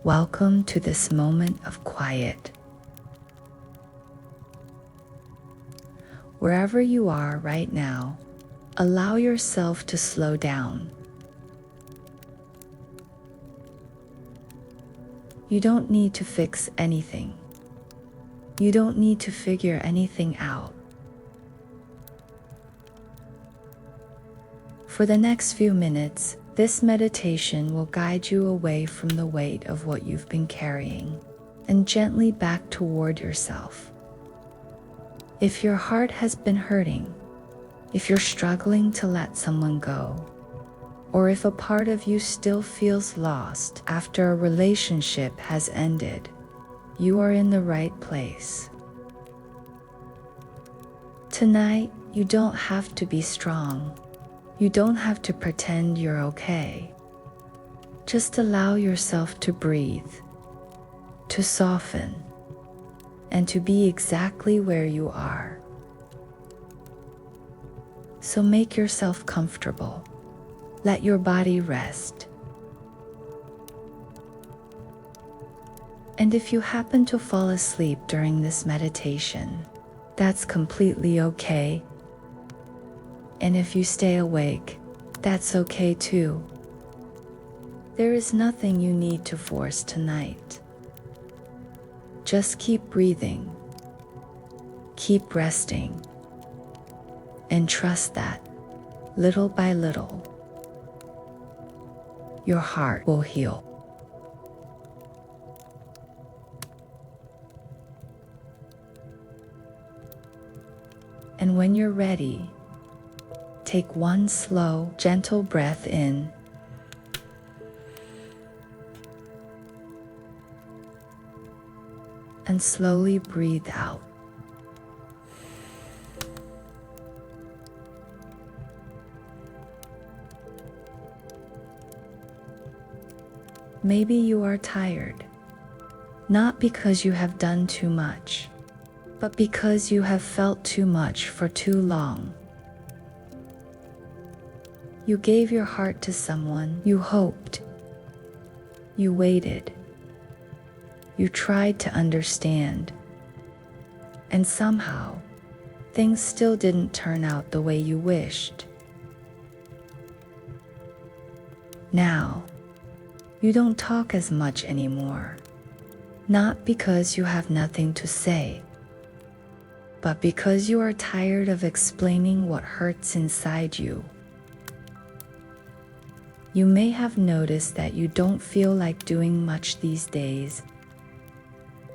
Welcome to this moment of quiet. Wherever you are right now, allow yourself to slow down. You don't need to fix anything. You don't need to figure anything out. For the next few minutes, this meditation will guide you away from the weight of what you've been carrying and gently back toward yourself. If your heart has been hurting, if you're struggling to let someone go, or if a part of you still feels lost after a relationship has ended, you are in the right place. Tonight, you don't have to be strong. You don't have to pretend you're okay. Just allow yourself to breathe, to soften, and to be exactly where you are. So make yourself comfortable. Let your body rest. And if you happen to fall asleep during this meditation, that's completely okay. And if you stay awake, that's okay too. There is nothing you need to force tonight. Just keep breathing, keep resting, and trust that, little by little, your heart will heal. And when you're ready, take one slow, gentle breath in and slowly breathe out. Maybe you are tired, not because you have done too much, but because you have felt too much for too long. You gave your heart to someone you hoped. You waited. You tried to understand. And somehow, things still didn't turn out the way you wished. Now, you don't talk as much anymore. Not because you have nothing to say, but because you are tired of explaining what hurts inside you. You may have noticed that you don't feel like doing much these days.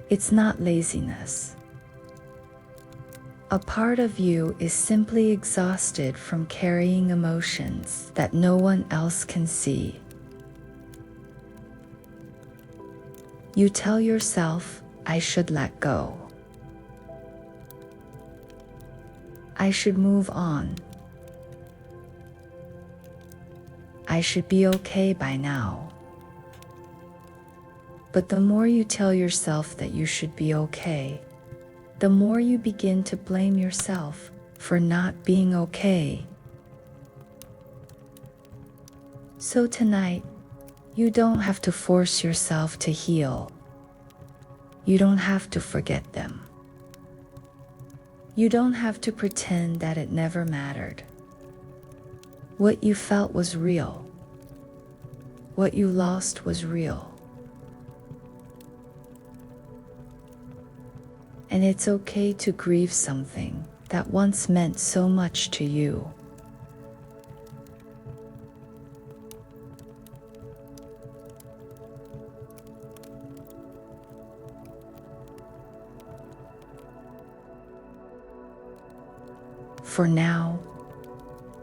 It's not laziness. A part of you is simply exhausted from carrying emotions that no one else can see. You tell yourself, I should let go. I should move on. I should be okay by now. But the more you tell yourself that you should be okay, the more you begin to blame yourself for not being okay. So tonight, you don't have to force yourself to heal. You don't have to forget them. You don't have to pretend that it never mattered. What you felt was real. What you lost was real. And it's okay to grieve something that once meant so much to you. For now,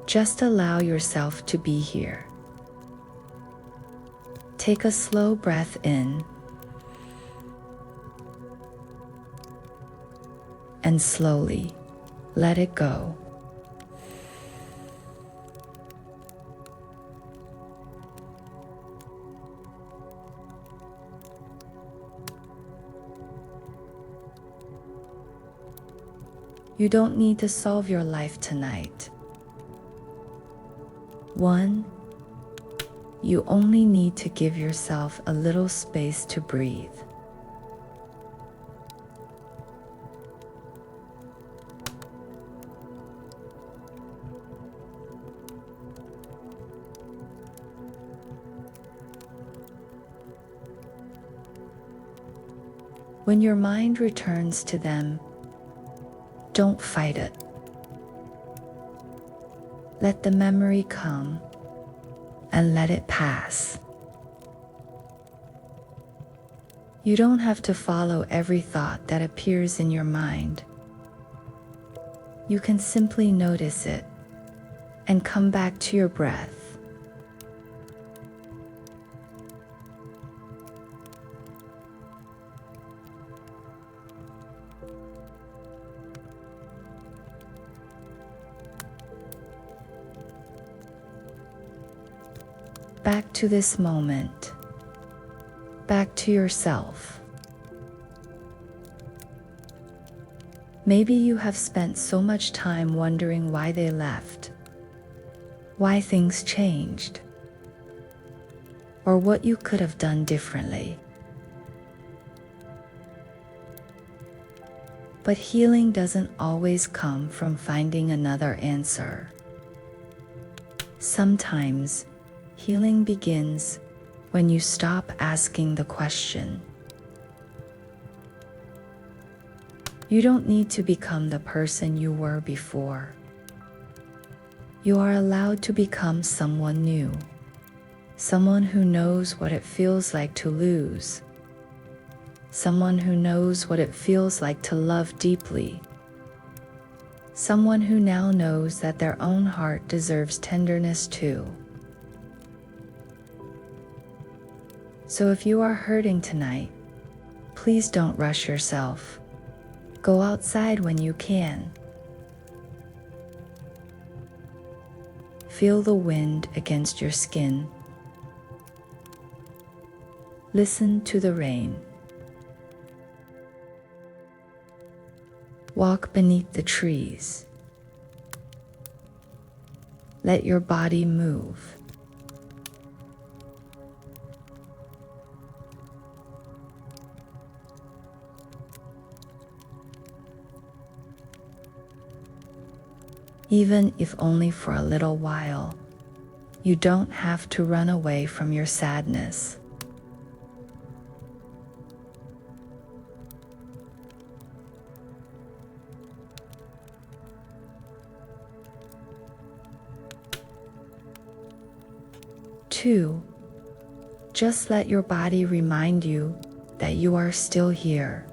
just allow yourself to be here. Take a slow breath in and slowly let it go. You don't need to solve your life tonight. 1, You only need to give yourself a little space to breathe. When your mind returns to them, don't fight it. Let the memory come and let it pass. You don't have to follow every thought that appears in your mind. You can simply notice it and come back to your breath. Back to this moment, back to yourself. Maybe you have spent so much time wondering why they left, why things changed, or what you could have done differently. But healing doesn't always come from finding another answer. Sometimes, healing begins when you stop asking the question. You don't need to become the person you were before. You are allowed to become someone new, someone who knows what it feels like to lose, someone who knows what it feels like to love deeply, someone who now knows that their own heart deserves tenderness too. So if you are hurting tonight, please don't rush yourself. Go outside when you can. Feel the wind against your skin. Listen to the rain. Walk beneath the trees. Let your body move. Even if only for a little while, you don't have to run away from your sadness. Two, just let your body remind you that you are still here.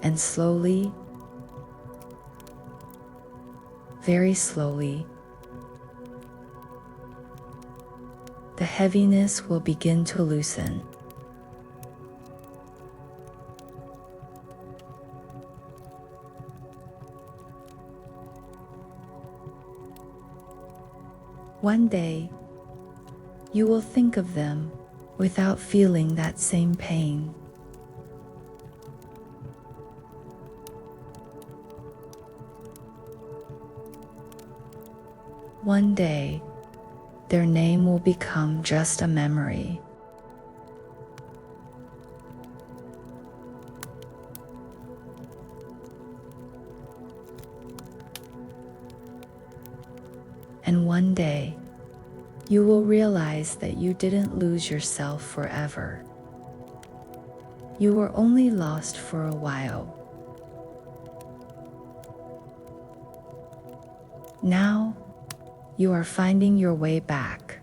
And slowly, very slowly, the heaviness will begin to loosen. One day, you will think of them without feeling that same pain. One day, their name will become just a memory. And one day, you will realize that you didn't lose yourself forever. You were only lost for a while. Now, you are finding your way back.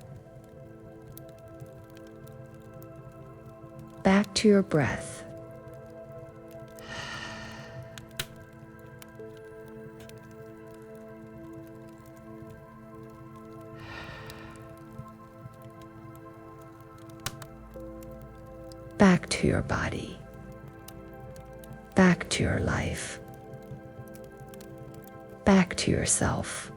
Back to your breath. Back to your body. Back to your life. Back to yourself.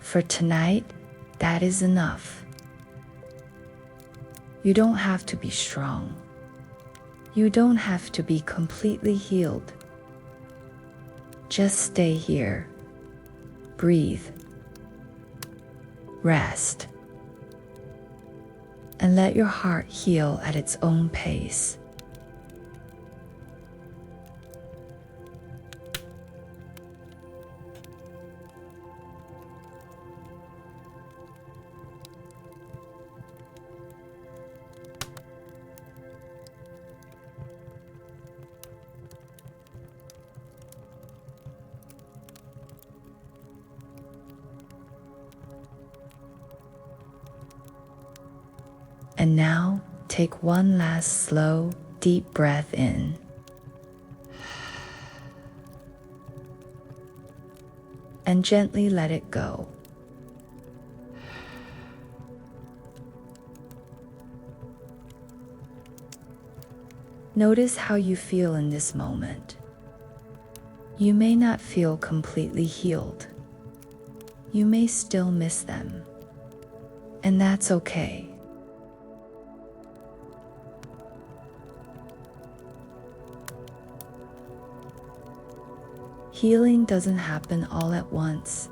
For tonight, that is enough. You don't have to be strong. You don't have to be completely healed. Just stay here. Breathe. Rest. And let your heart heal at its own pace. And now, take one last slow, deep breath in. And gently let it go. Notice how you feel in this moment. You may not feel completely healed. You may still miss them. And that's okay. Healing doesn't happen all at once.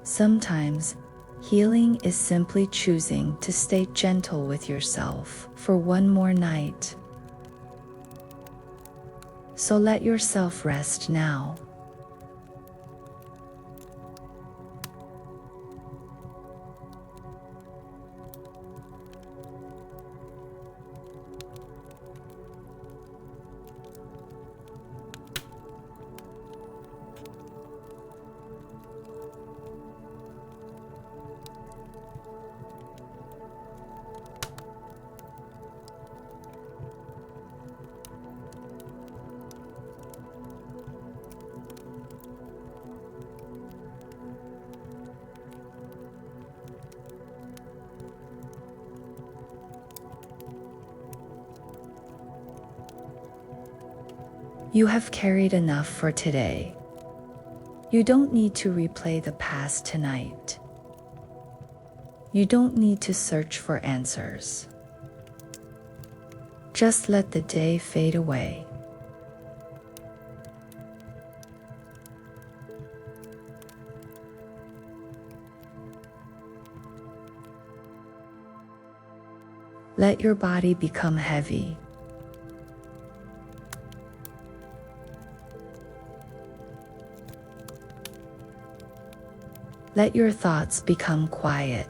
Sometimes, healing is simply choosing to stay gentle with yourself for one more night. So let yourself rest now. You have carried enough for today. You don't need to replay the past tonight. You don't need to search for answers. Just let the day fade away. Let your body become heavy. Let your thoughts become quiet.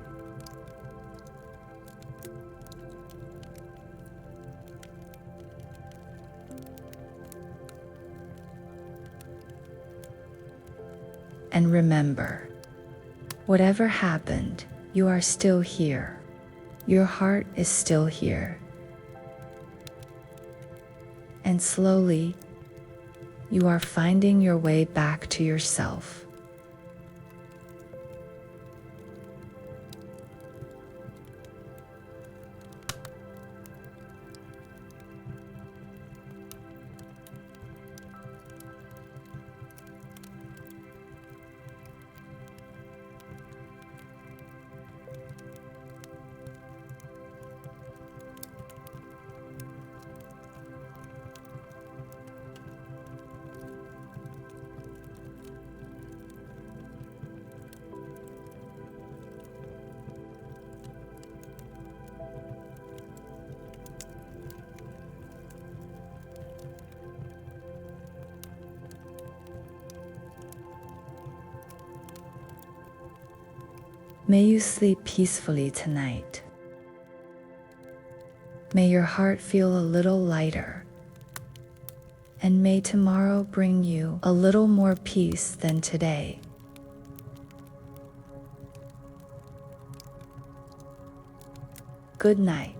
And remember, whatever happened, you are still here. Your heart is still here. And slowly, you are finding your way back to yourself. May you sleep peacefully tonight. May your heart feel a little lighter. And may tomorrow bring you a little more peace than today. Good night.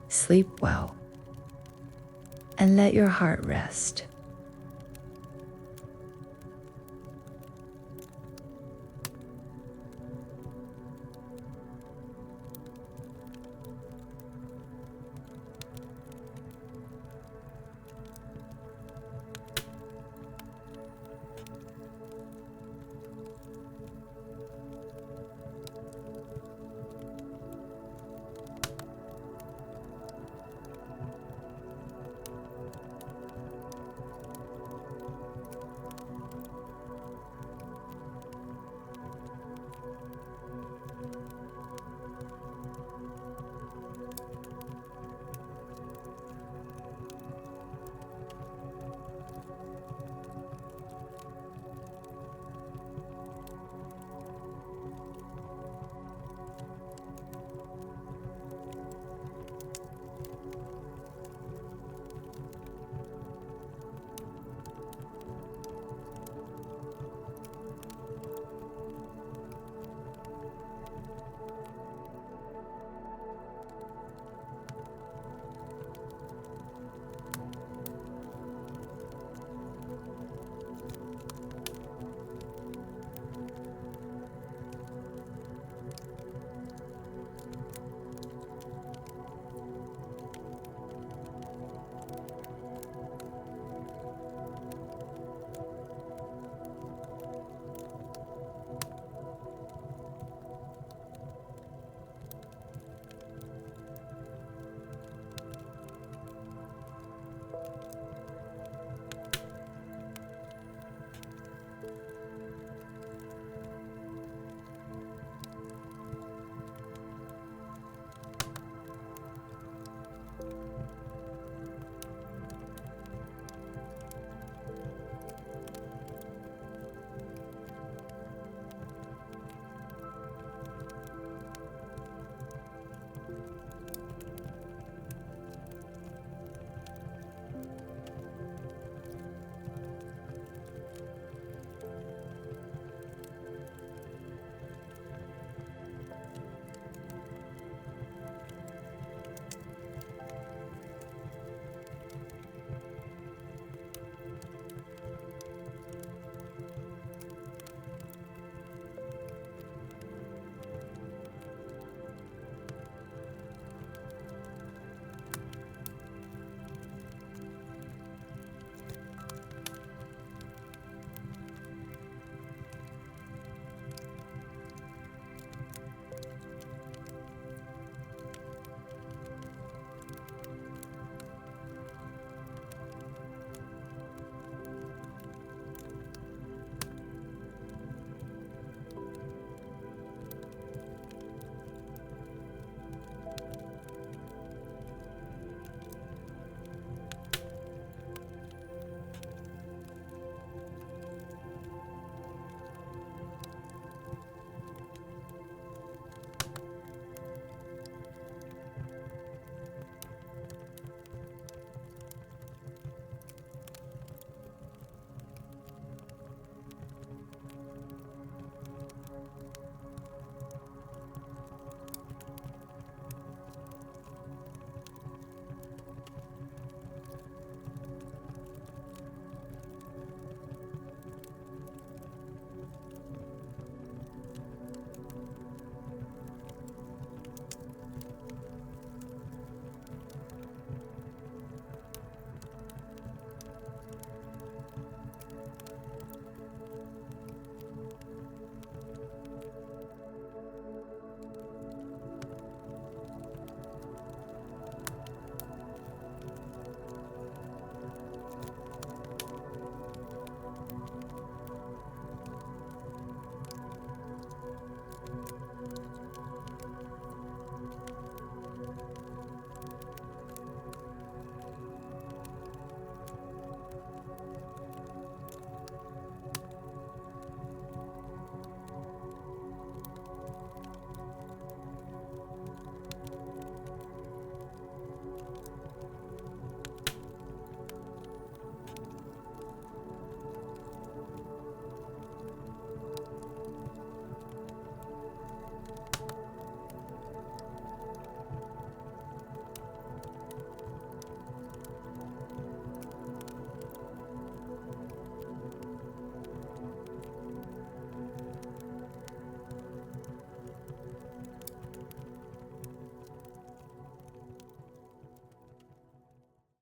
Sleep well. And let your heart rest.